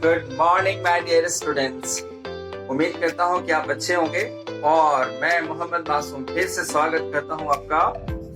Good morning my dear students. उम्मीद करता हूँ कि आप अच्छे होंगे और मैं मोहम्मद मासूम फिर से स्वागत करता हूँ आपका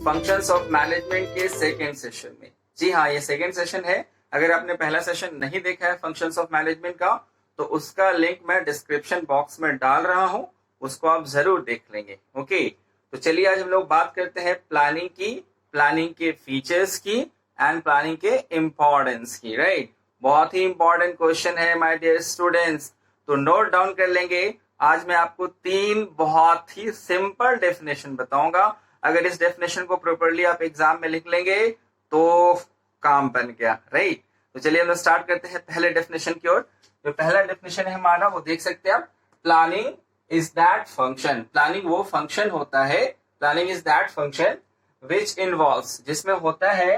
फंक्शंस ऑफ मैनेजमेंट के सेकेंड सेशन में। जी हाँ, ये सेकेंड सेशन है। अगर आपने पहला सेशन नहीं देखा है फंक्शंस ऑफ मैनेजमेंट का तो उसका लिंक मैं डिस्क्रिप्शन बॉक्स में डाल रहा हूँ, उसको आप जरूर देख लेंगे। ओके, तो चलिए आज हम लोग बात करते हैं प्लानिंग की, प्लानिंग के फीचर्स की एंड प्लानिंग के इम्पोर्टेंस की। राइट, बहुत ही इंपॉर्टेंट क्वेश्चन है माय डियर स्टूडेंट्स, तो नोट डाउन कर लेंगे। आज मैं आपको 3 बहुत ही सिंपल डेफिनेशन बताऊंगा। अगर इस डेफिनेशन को प्रॉपर्ली आप एग्जाम में लिख लेंगे तो काम बन गया। राइट, तो चलिए हम स्टार्ट करते हैं पहले डेफिनेशन की ओर। जो पहला डेफिनेशन है हमारा वो देख सकते हैं आप, planning is that function. Planning वो फंक्शन होता है, planning is that function which involves, जिसमें होता है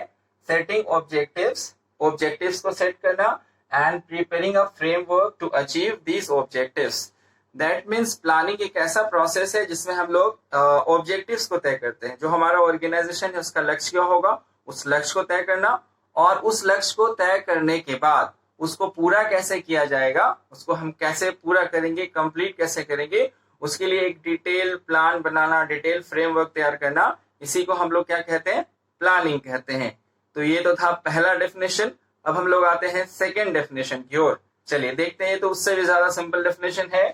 सेटिंग ऑब्जेक्टिव्स, ऑब्जेक्टिव्स को सेट करना and preparing a framework to achieve these objectives. That means planning एक ऐसा प्रोसेस है जिसमें हम लोग ऑब्जेक्टिव्स को तय करते हैं। जो हमारा ऑर्गेनाइजेशन है उसका लक्ष्य क्या होगा, उस लक्ष्य को तय करना, और उस लक्ष्य को तय करने के बाद उसको पूरा कैसे किया जाएगा, उसको हम कैसे पूरा करेंगे, कंप्लीट कैसे करेंगे, उसके लिए एक डिटेल प्लान बनाना, डिटेल फ्रेमवर्क तैयार करना, इसी को हम लोग क्या कहते हैं, प्लानिंग कहते हैं। तो ये तो था पहला डेफिनेशन। अब हम लोग आते हैं सेकेंड डेफिनेशन की ओर। चलिए देखते हैं, तो उससे भी ज्यादा सिंपल डेफिनेशन है,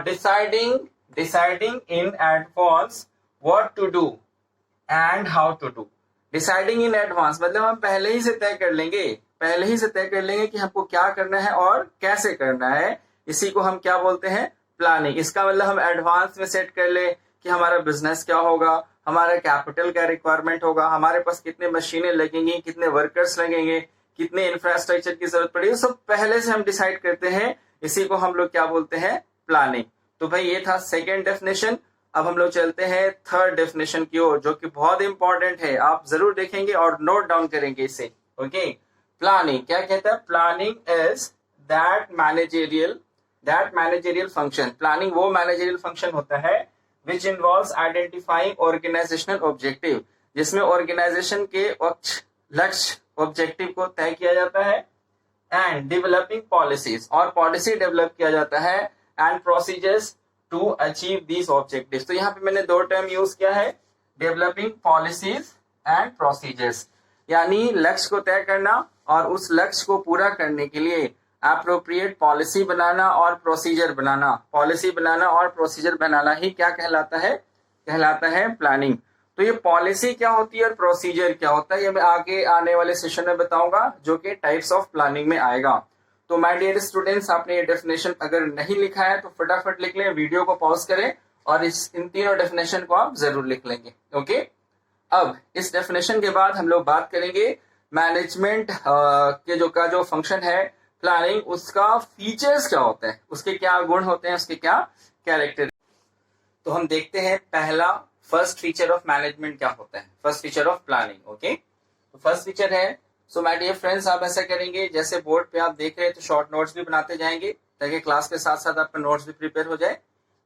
deciding in advance what to do and how to do. Deciding in advance मतलब हम पहले ही से तय कर लेंगे, पहले ही से तय कर लेंगे कि हमको क्या करना है और कैसे करना है। इसी को हम क्या बोलते हैं, प्लानिंग। इसका मतलब हम एडवांस में सेट कर ले कि हमारा बिजनेस क्या होगा, हमारा कैपिटल क्या रिक्वायरमेंट होगा, हमारे पास कितने मशीनें लगेंगी, कितने वर्कर्स लगेंगे, कितने इंफ्रास्ट्रक्चर की जरूरत पड़ेगी, सब पहले से हम डिसाइड करते हैं। इसी को हम लोग क्या बोलते हैं, प्लानिंग। तो भाई ये था सेकेंड डेफिनेशन। अब हम लोग चलते हैं थर्ड डेफिनेशन की ओर, जो कि बहुत इंपॉर्टेंट है, आप जरूर देखेंगे और नोट डाउन करेंगे इसे। ओके, प्लानिंग क्या कहता है, planning is that managerial function. Planning वो मैनेजरियल फंक्शन होता है which involves identifying organizational objective, जिसमें ऑर्गेनाइजेशन के लक्ष्य ऑब्जेक्टिव को तय किया जाता है, एंड डेवलपिंग पॉलिसीज, और पॉलिसी डेवलप किया जाता है, and procedures to achieve these objectives. तो यहाँ पे मैंने 2 टर्म यूज किया है, डेवलपिंग पॉलिसीज एंड प्रोसीजर्स, यानी लक्ष्य को तय करना और उस लक्ष्य को पूरा करने के लिए अप्रोप्रिएट पॉलिसी बनाना और प्रोसीजर बनाना। पॉलिसी बनाना और प्रोसीजर बनाना ही क्या कहलाता है, कहलाता है प्लानिंग। तो ये पॉलिसी क्या होती है और प्रोसीजर क्या होता है, ये मैं आगे आने वाले सेशन में बताऊंगा, जो कि टाइप्स ऑफ प्लानिंग में आएगा। तो माय डियर स्टूडेंट्स, आपने ये डेफिनेशन अगर नहीं लिखा है तो फटाफट लिख लें, वीडियो को पॉज करें और इन तीनों डेफिनेशन को आप जरूर लिख लेंगे। ओके, अब इस डेफिनेशन के बाद हम लोग बात करेंगे मैनेजमेंट के जो फंक्शन है प्लानिंग, उसका फीचर्स क्या होते हैं, उसके क्या गुण होते हैं, उसके क्या कैरेक्टर। तो हम देखते हैं पहला फर्स्ट फीचर ऑफ मैनेजमेंट क्या होता है, first feature of planning. Okay, तो फर्स्ट फीचर है, सो माय डियर फ्रेंड्स, आप ऐसा करेंगे जैसे बोर्ड पे आप देख रहे हैं तो शॉर्ट नोट्स भी बनाते जाएंगे ताकि क्लास के साथ साथ आपका नोट्स भी प्रिपेयर हो जाए।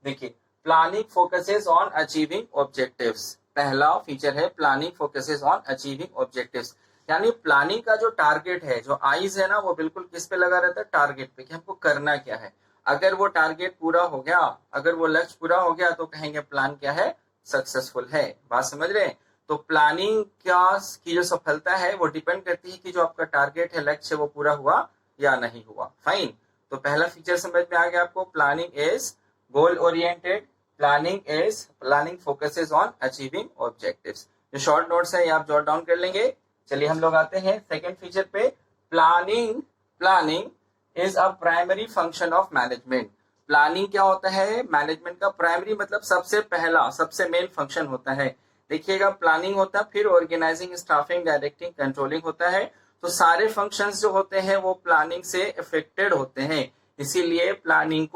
देखिए, planning focuses on achieving objectives. पहला फीचर है planning focuses on achieving objectives, यानी प्लानिंग का जो टारगेट है, जो आईज है ना, वो बिल्कुल किस पे लगा रहता है, टारगेट पे, कि हमको करना क्या है। अगर वो टारगेट पूरा हो गया, अगर वो लक्ष्य पूरा हो गया तो कहेंगे प्लान क्या है, सक्सेसफुल है। बात समझ रहे हैं। तो प्लानिंग की जो सफलता है वो डिपेंड करती है कि जो आपका टारगेट है, लक्ष्य, वो पूरा हुआ या नहीं हुआ। फाइन, तो पहला फीचर समझ में आ गया आपको, planning is goal oriented, planning focuses on achieving objectives. जो शॉर्ट नोट्स है ये आप जॉट डाउन कर लेंगे। चलिए हम लोग आते हैं सेकेंड फीचर पे, planning is a primary function of management. Planning क्या होता है, मैनेजमेंट का प्राइमरी मतलब सबसे पहला, सबसे मेन फंक्शन होता है। देखिएगा, प्लानिंग होता है, फिर ऑर्गेनाइजिंग, स्टाफिंग, डायरेक्टिंग, कंट्रोलिंग होता है। तो सारे फंक्शंस जो होते हैं वो प्लानिंग से अफेक्टेड होते हैं। इसीलिए प्लानिंग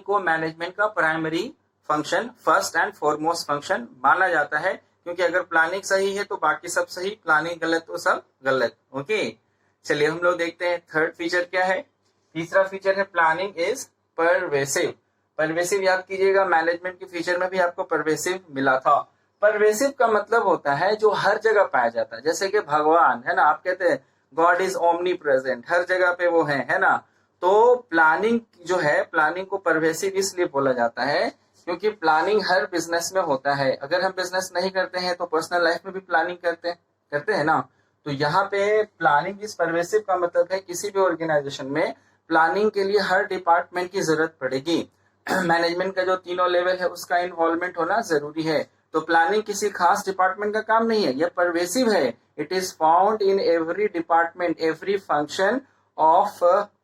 को मैनेजमेंट का primary function, first and foremost function माना जाता है, क्योंकि अगर प्लानिंग सही है तो बाकी सब सही, प्लानिंग गलत तो सब गलत। ओके, चलिए हम लोग देखते हैं थर्ड फीचर क्या है। तीसरा फीचर है प्लानिंग इज परवेसिव। परवेसिव याद कीजिएगा, मैनेजमेंट के फीचर में भी आपको परवेसिव मिला था। परवेसिव का मतलब होता है जो हर जगह पाया जाता है, जैसे कि भगवान है ना, आप कहते हैं गॉड इज ओमनी प्रेजेंट, हर जगह पे वो है ना। तो प्लानिंग जो है, प्लानिंग को परवेसिव इसलिए बोला जाता है क्योंकि प्लानिंग हर बिजनेस में होता है। अगर हम बिजनेस नहीं करते हैं तो पर्सनल लाइफ में भी प्लानिंग करते हैं ना। तो यहाँ पे प्लानिंग इज परवेसिव का मतलब है किसी भी ऑर्गेनाइजेशन में प्लानिंग के लिए हर डिपार्टमेंट की जरूरत पड़ेगी। मैनेजमेंट का जो तीनों लेवल है उसका इन्वॉल्वमेंट होना जरूरी है। तो प्लानिंग किसी खास डिपार्टमेंट का काम नहीं है, यह परवेसिव है। It is found in every department, every function of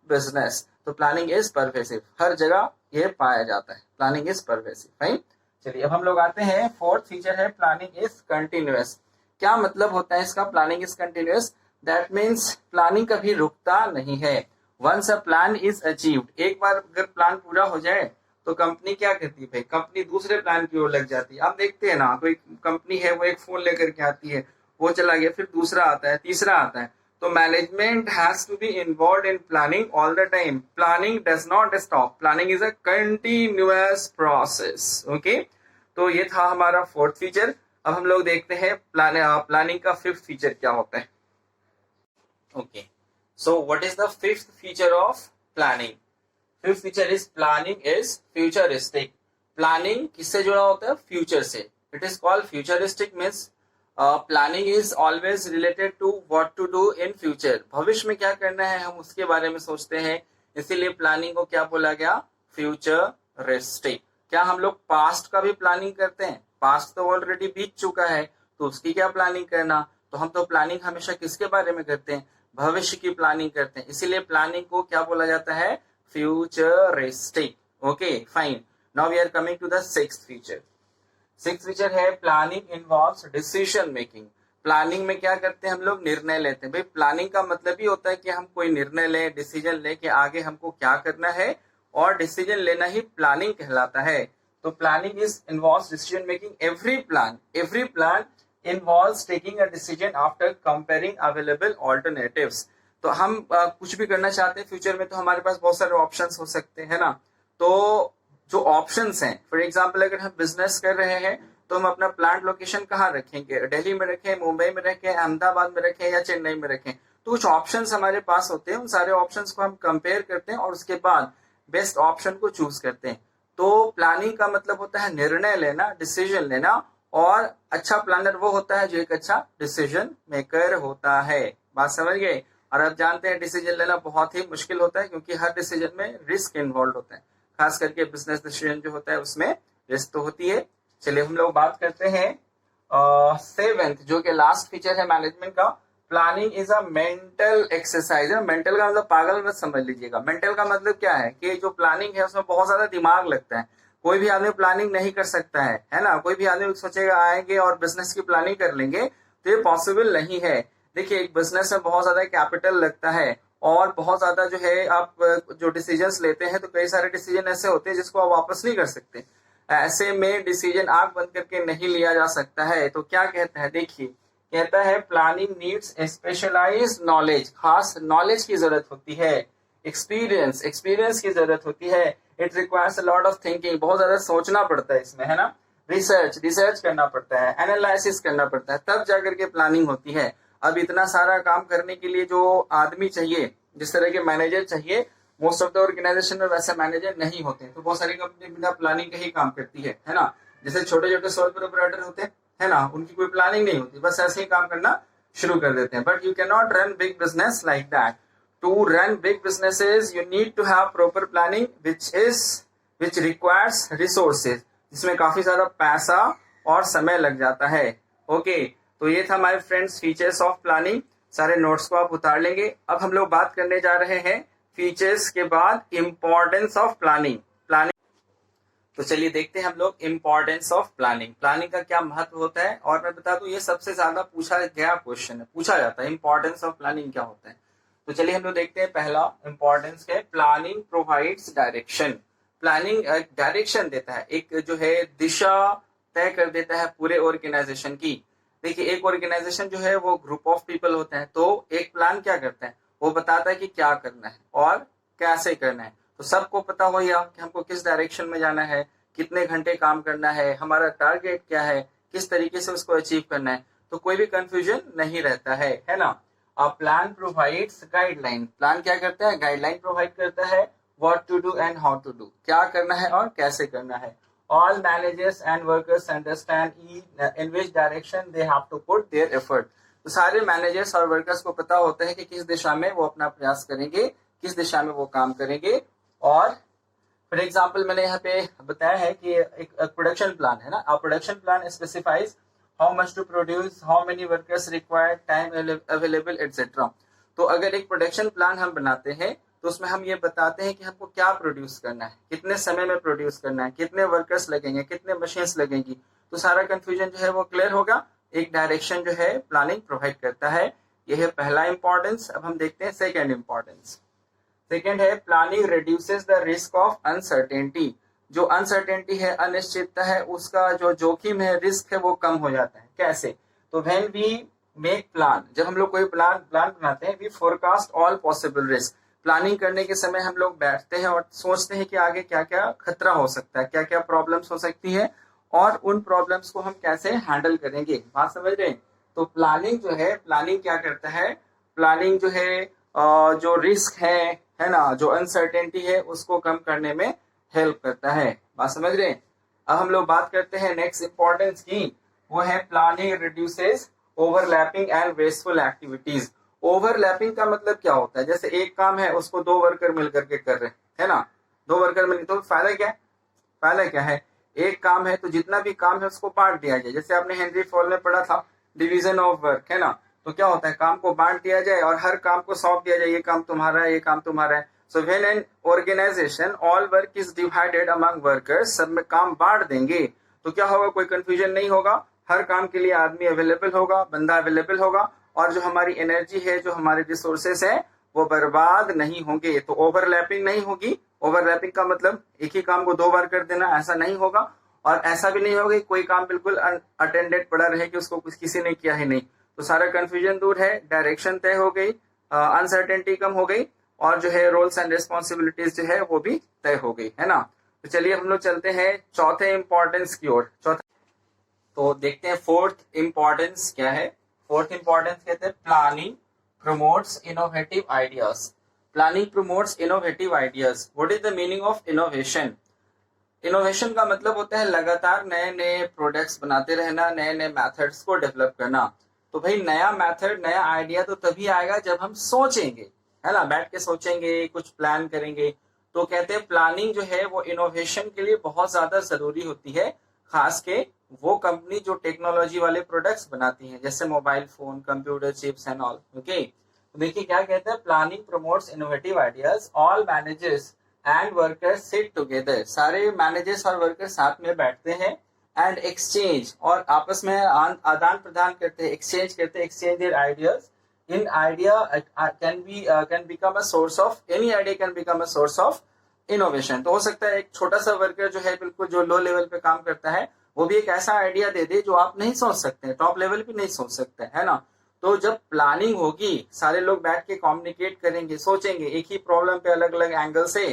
business. तो प्लानिंग इज परवेसिव, हर जगह ये पाया जाता है, प्लानिंग इज परवेसिव। फाइन, चलिए अब हम लोग आते हैं, फोर्थ फीचर है प्लानिंग इज कंटिन्यूअस। क्या मतलब होता है इसका, planning is continuous? That means planning कभी रुकता नहीं है। Once a plan is achieved, एक बार अगर प्लान पूरा हो जाए तो कंपनी क्या करती है भाई, कंपनी दूसरे प्लान की ओर लग जाती है। आप देखते हैं ना, कोई कंपनी है वो एक फोन लेकर के आती है, वो चला गया, फिर दूसरा आता है, तीसरा आता है। तो management has to be involve in planning all the time. Planning does not stop, planning is a continuous process. Okay, तो ये था हमारा फोर्थ फीचर। अब हम लोग देखते हैं प्लानिंग का फिफ्थ फीचर क्या होता है। Okay, so what is the fifth feature of planning? Fifth feature is planning is futuristic. Planning किससे जुड़ा होता है? फ्यूचर से। It is called futuristic means planning is always related to what to do in future. भविष्य में क्या करना है हम उसके बारे में सोचते हैं, इसीलिए प्लानिंग को क्या बोला गया? फ्यूचरिस्टिक। क्या हम लोग पास्ट का भी प्लानिंग करते हैं? पास्ट तो ऑलरेडी बीत चुका है, तो उसकी क्या प्लानिंग करना? तो हम तो प्लानिंग हमेशा किसके बारे में करते हैं? भविष्य की प्लानिंग करते हैं, इसीलिए प्लानिंग को क्या बोला जाता है? Futuristic. Okay fine, now we are coming to the sixth feature. Sixth feature है planning involves decision making. Planning में क्या करते हैं हम लोग? निर्णय लेते हैं। भाई प्लानिंग का मतलब ही होता है कि हम कोई निर्णय लें, डिसीजन लें कि आगे हमको क्या करना है, और डिसीजन लेना ही प्लानिंग कहलाता है। तो planning is involves decision making. Every plan involves taking a decision after comparing available alternatives. तो हम कुछ भी करना चाहते हैं फ्यूचर में, तो हमारे पास बहुत सारे ऑप्शंस हो सकते हैं ना। तो जो ऑप्शंस हैं, फॉर एग्जांपल अगर हम बिजनेस कर रहे हैं तो हम अपना प्लांट लोकेशन कहाँ रखेंगे? दिल्ली में रखें, मुंबई में रखें, अहमदाबाद में रखें या चेन्नई में रखें? तो कुछ ऑप्शंस हमारे पास होते हैं, उन सारे ऑप्शंस को हम कंपेयर करते हैं और उसके बाद बेस्ट ऑप्शन को चूज करते हैं। तो प्लानिंग का मतलब होता है निर्णय लेना, डिसीजन लेना, और अच्छा प्लानर वो होता है जो एक अच्छा डिसीजन मेकर होता है। बात समझ गए? और अब जानते हैं डिसीजन लेना बहुत ही मुश्किल होता है क्योंकि हर डिसीजन में रिस्क इन्वॉल्व होता है, खास करके बिजनेस डिसीजन जो होता है उसमें रिस्क तो होती है। चलिए हम लोग बात करते हैं सेवेंथ, जो कि लास्ट फीचर है मैनेजमेंट का। Planning is a mental exercise. Mental का मतलब पागल मत समझ लीजिएगा। मेंटल का मतलब क्या है कि जो प्लानिंग है उसमें बहुत ज्यादा दिमाग लगता है। कोई भी आदमी प्लानिंग नहीं कर सकता है ना। कोई भी आदमी सोचेगा आएंगे और बिजनेस की प्लानिंग कर लेंगे, तो ये पॉसिबल नहीं है। देखिए एक बिजनेस में बहुत ज्यादा कैपिटल लगता है और बहुत ज्यादा जो है आप जो डिसीजंस लेते हैं, तो कई सारे डिसीजन ऐसे होते हैं जिसको आप वापस नहीं कर सकते। ऐसे में डिसीजन आंख बंद करके नहीं लिया जा सकता है। तो क्या कहता है, देखिए कहता है प्लानिंग नीड्स स्पेशलाइज्ड नॉलेज। खास नॉलेज की जरूरत होती है। एक्सपीरियंस की जरूरत होती है। It requires a lot of thinking, बहुत ज्यादा सोचना पड़ता है इसमें, है ना। रिसर्च करना पड़ता है, एनालिसिस करना पड़ता है, तब जाकर के प्लानिंग होती है। अब इतना सारा काम करने के लिए जो आदमी चाहिए, जिस तरह के मैनेजर चाहिए, मोस्ट ऑफ द ऑर्गेनाइजेशन में वैसे मैनेजर नहीं होते। तो बहुत सारी कंपनी बिना प्लानिंग के ही काम करती है ना। जैसे छोटे छोटे सोल प्रोप्राइटर होते हैं, है ना, उनकी कोई प्लानिंग नहीं होती, बस ऐसे ही काम करना शुरू कर देते हैं। But you can not run big business like that. To run big businesses you need to have proper planning which requires resources, जिसमें काफी सारा पैसा और समय लग जाता है। ओके, तो ये था my friends features of planning. सारे नोट्स को आप उतार लेंगे। अब हम लोग बात करने जा रहे हैं फीचर्स के बाद इंपॉर्टेंस ऑफ प्लानिंग। तो चलिए देखते हैं हम लोग इंपॉर्टेंस ऑफ प्लानिंग। प्लानिंग का क्या महत्व होता है, और मैं बता दूं ये सबसे ज्यादा पूछा गया क्वेश्चन है, पूछा जाता है इंपॉर्टेंस ऑफ प्लानिंग क्या होता है। तो चलिए हम लोग देखते हैं पहला इंपॉर्टेंस क्या है। Planning provides direction. Planning direction देता है, एक जो है दिशा तय कर देता है पूरे ऑर्गेनाइजेशन की। देखिए एक ऑर्गेनाइजेशन जो है वो ग्रुप ऑफ पीपल होते हैं, तो एक प्लान क्या करता है, वो बताता है कि क्या करना है और कैसे करना है। तो सबको पता हो या कि हमको किस डायरेक्शन में जाना है, कितने घंटे काम करना है, हमारा टारगेट क्या है, किस तरीके से उसको अचीव करना है, तो कोई भी कंफ्यूजन नहीं रहता है ना। A plan provides guideline, plan क्या करता है, गाइडलाइन प्रोवाइड करता है, what to do and how to do, क्या करना है और कैसे करना है। All managers and workers understand in which direction they have to put their effort, तो सारे मैनेजर्स और वर्कर्स को पता होता है कि किस दिशा में वो अपना प्रयास करेंगे, किस दिशा में वो काम करेंगे। और फॉर एग्जाम्पल मैंने यहाँ पे बताया है कि एक प्रोडक्शन प्लान है ना, a production plan specifies how much to produce, how many workers required, time available etcetera. तो अगर एक प्रोडक्शन प्लान हम बनाते हैं तो उसमें हम ये बताते हैं कि हमको क्या प्रोड्यूस करना है, कितने समय में प्रोड्यूस करना है, कितने वर्कर्स लगेंगे, कितने मशीन्स लगेंगी, तो सारा कंफ्यूजन जो है वो क्लियर होगा। एक डायरेक्शन जो है प्लानिंग प्रोवाइड करता है। यह है पहला इंपॉर्टेंस। अब हम देखते हैं सेकेंड इंपॉर्टेंस। सेकेंड है planning reduces the risk of uncertainty, जो अनसर्टेनिटी है, अनिश्चितता है, उसका जो जोखिम है, रिस्क है, वो कम हो जाता है। कैसे, तो व्हेन वी मेक प्लान, जब हम लोग कोई प्लान बनाते हैं, we forecast all possible risk, planning करने के समय हम लोग बैठते हैं और सोचते हैं कि आगे क्या क्या खतरा हो सकता है, क्या क्या प्रॉब्लम्स हो सकती है और उन प्रॉब्लम्स को हम कैसे हैंडल करेंगे। बात समझ रहे हैं। तो प्लानिंग जो है, प्लानिंग क्या करता है, प्लानिंग जो है जो रिस्क है ना, जो अनसर्टेनिटी है, उसको कम करने में हेल्प करता है। बात समझ रहे हैं। अब हम लोग बात करते हैं नेक्स्ट इंपॉर्टेंस की, वो है planning reduces overlapping and wasteful activities. Overlapping का मतलब क्या होता है, जैसे एक काम है उसको दो वर्कर मिलकर के कर रहे है ना, दो वर्कर मिल, तो फायदा क्या है, फायदा क्या है, एक काम है तो जितना भी काम है उसको बांट दिया जाए। जैसे आपने हेनरी फॉल में पढ़ा था डिवीजन ऑफ वर्क, है ना, तो क्या होता है, काम को बांट दिया जाए और हर काम को सौंप दिया जाए, ये काम तुम्हारा है, ये काम तुम्हारा है। So when an organization all work is divided among workers, सब में काम बांट देंगे तो क्या होगा, कोई कंफ्यूजन नहीं होगा, हर काम के लिए आदमी अवेलेबल होगा, बंदा अवेलेबल होगा, और जो हमारी एनर्जी है, जो हमारे रिसोर्सेस है, वो बर्बाद नहीं होंगे। तो ओवरलैपिंग नहीं होगी। ओवरलैपिंग का मतलब एक ही काम को दो बार कर देना, ऐसा नहीं होगा। और ऐसा भी नहीं होगा कि कोई काम बिल्कुल अटेंडेड पड़ा रहे कि उसको किसी ने किया ही नहीं। तो सारा कंफ्यूजन दूर है, डायरेक्शन तय हो गई, अनसर्टेनिटी कम हो गई, और जो है रोल्स एंड रिस्पॉन्सिबिलिटीज जो है वो भी तय हो गई, है ना। तो चलिए हम लोग चलते हैं चौथे इंपॉर्टेंस की ओर। चौथा तो देखते हैं फोर्थ इंपॉर्टेंस क्या है। फोर्थ इंपॉर्टेंस कहते हैं planning promotes innovative ideas. Planning promotes innovative ideas. What is the meaning of innovation? Innovation का मतलब होता है लगातार नए नए प्रोडक्ट्स बनाते रहना, नए नए मेथड्स को डेवलप करना। तो भाई नया मेथड, नया आइडिया तो तभी आएगा जब हम सोचेंगे, है ना, बैठ के सोचेंगे, कुछ प्लान करेंगे। तो कहते हैं प्लानिंग जो है वो इनोवेशन के लिए बहुत ज्यादा जरूरी होती है, खास के वो कंपनी जो टेक्नोलॉजी वाले प्रोडक्ट्स बनाती हैं, जैसे mobile phone, computer chips and all. Okay, तो देखिए क्या कहते हैं, planning promotes innovative ideas, all managers and workers sit together, सारे मैनेजर्स और वर्कर्स साथ में बैठते हैं, एंड एक्सचेंज, और आपस में आदान प्रदान करते हैं, exchange their ideas. In idea can become a source of, any idea can become a source of innovation. तो हो सकता है एक छोटा सा वर्कर जो है, बिल्कुल जो लो लेवल पे काम करता है, वो भी एक ऐसा आइडिया दे दे जो आप नहीं सोच सकते, टॉप लेवल भी नहीं सोच सकते, है ना। तो जब प्लानिंग होगी, सारे लोग बैठ के कम्युनिकेट करेंगे, सोचेंगे एक ही प्रॉब्लम पे अलग अलग एंगल से,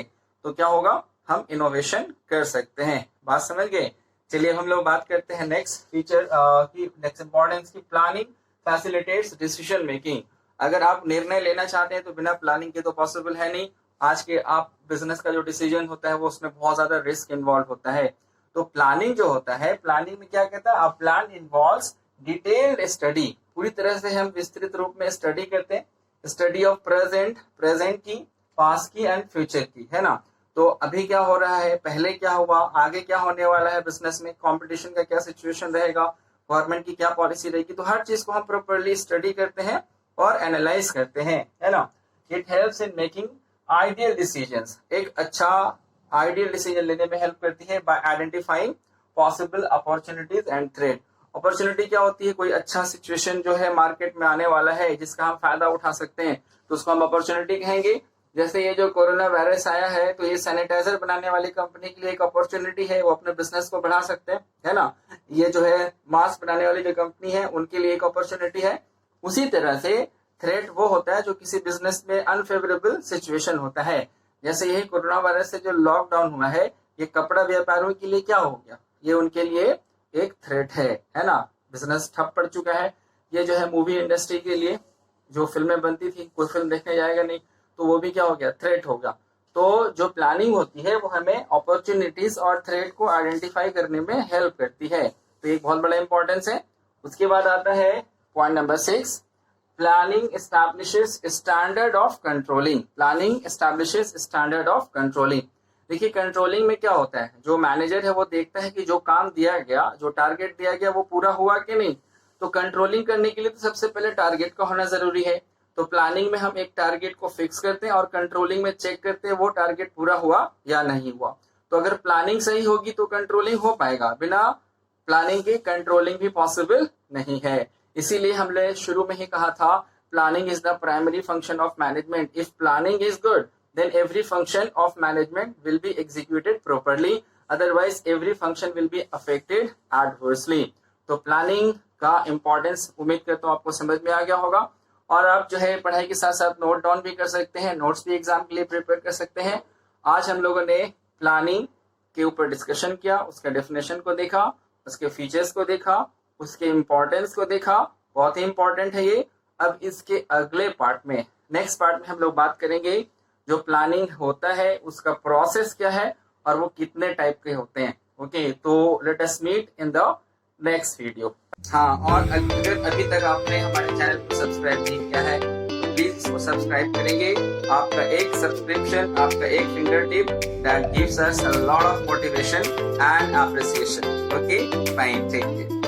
तो क्या होगा, हम इनोवेशन कर सकते हैं। बात समझ गए। चलिए हम लोग बात करते हैं नेक्स्ट फीचर की, नेक्स्ट इंपॉर्टेंस की, प्लानिंग फैसिलिटेट्स डिसीजन मेकिंग। अगर आप निर्णय लेना चाहते हैं तो बिना प्लानिंग के तो पॉसिबल है नहीं। आज के आप बिजनेस का जो डिसीजन होता है वो उसमें बहुत ज्यादा रिस्क इन्वॉल्व होता है। तो प्लानिंग जो होता है, प्लानिंग में क्या कहता है, a plan involves detailed study, पूरी तरह से हम विस्तृत रूप में स्टडी करते हैं, स्टडी ऑफ प्रेजेंट की, पास्ट की एंड फ्यूचर की, है ना। तो अभी क्या हो रहा है, पहले क्या हुआ, आगे क्या होने वाला है, बिजनेस में कंपटीशन का क्या सिचुएशन रहेगा, गवर्नमेंट की क्या पॉलिसी रहेगी, तो हर चीज को हम प्रॉपर्ली स्टडी करते हैं और एनालाइज करते हैं, है ना। It helps in making ideal decisions, एक अच्छा आइडियल डिसीजन लेने में हेल्प करती है bye identifying possible opportunities and threat. Opportunity क्या होती है, कोई अच्छा सिचुएशन जो है मार्केट में आने वाला है जिसका हम फायदा उठा सकते हैं, तो उसको हम अपॉर्चुनिटी कहेंगे। जैसे ये जो कोरोना वायरस आया है, तो ये सैनिटाइजर बनाने वाली कंपनी के लिए एक अपॉर्चुनिटी है, वो अपने बिजनेस को बढ़ा सकते हैं, है ना। ये जो है मास्क बनाने वाली जो कंपनी है, उनके लिए एक अपॉर्चुनिटी है। उसी तरह से थ्रेट वो होता है जो किसी बिजनेस में अनफेवरेबल सिचुएशन होता है। जैसे यही कोरोना वायरस से जो लॉकडाउन हुआ है, ये कपड़ा व्यापारियों के लिए क्या हो गया, ये उनके लिए एक थ्रेट है ना। बिजनेस ठप पड़ चुका है। ये जो है मूवी इंडस्ट्री के लिए जो फिल्में बनती थी, कोई फिल्म देखने जाएगा नहीं, तो वो भी क्या हो गया, थ्रेट हो गया। तो जो प्लानिंग होती है वो हमें अपॉर्चुनिटीज और थ्रेट को आइडेंटिफाई करने में हेल्प करती है, तो एक बहुत बड़ा इंपॉर्टेंस है। उसके बाद आता है point number 6, planning establishes standard of controlling. Planning establishes standard of controlling. देखिए कंट्रोलिंग में क्या होता है, जो मैनेजर है वो देखता है कि जो काम दिया गया, जो टारगेट दिया गया वो पूरा हुआ कि नहीं। तो कंट्रोलिंग करने के लिए तो सबसे पहले टारगेट का होना जरूरी है। तो प्लानिंग में हम एक टारगेट को फिक्स करते हैं और कंट्रोलिंग में चेक करते हैं वो टारगेट पूरा हुआ या नहीं हुआ। तो अगर प्लानिंग सही होगी तो कंट्रोलिंग हो पाएगा, बिना प्लानिंग के कंट्रोलिंग भी पॉसिबल नहीं है। इसीलिए हमने शुरू में ही कहा था, planning is the primary function of management. If planning is good then every function of management will be executed properly, otherwise every function will be affected adversely। तो प्लानिंग का इंपॉर्टेंस उम्मीद करता हूँ आपको समझ में आ गया होगा, और आप जो है पढ़ाई के साथ साथ नोट डाउन भी कर सकते हैं, नोट्स भी एग्जाम के लिए प्रिपेयर कर सकते हैं। आज हम लोगों ने प्लानिंग के ऊपर डिस्कशन किया, उसका डेफिनेशन को देखा, उसके फीचर्स को देखा, उसके इम्पोर्टेंस को देखा, बहुत ही इंपॉर्टेंट है ये। अब इसके अगले पार्ट में, नेक्स्ट पार्ट में हम लोग बात करेंगे जो प्लानिंग होता है उसका प्रोसेस क्या है और वो कितने टाइप के होते हैं। ओके, तो let us meet in the next video. हाँ, और अगर अभी तक आपने हमारे चैनल को सब्सक्राइब नहीं किया है तो प्लीज इसको सब्सक्राइब करेंगे। आपका एक सब्सक्रिप्शन, आपका एक finger tip that gives us a lot of motivation and appreciation. Okay, fine, take care.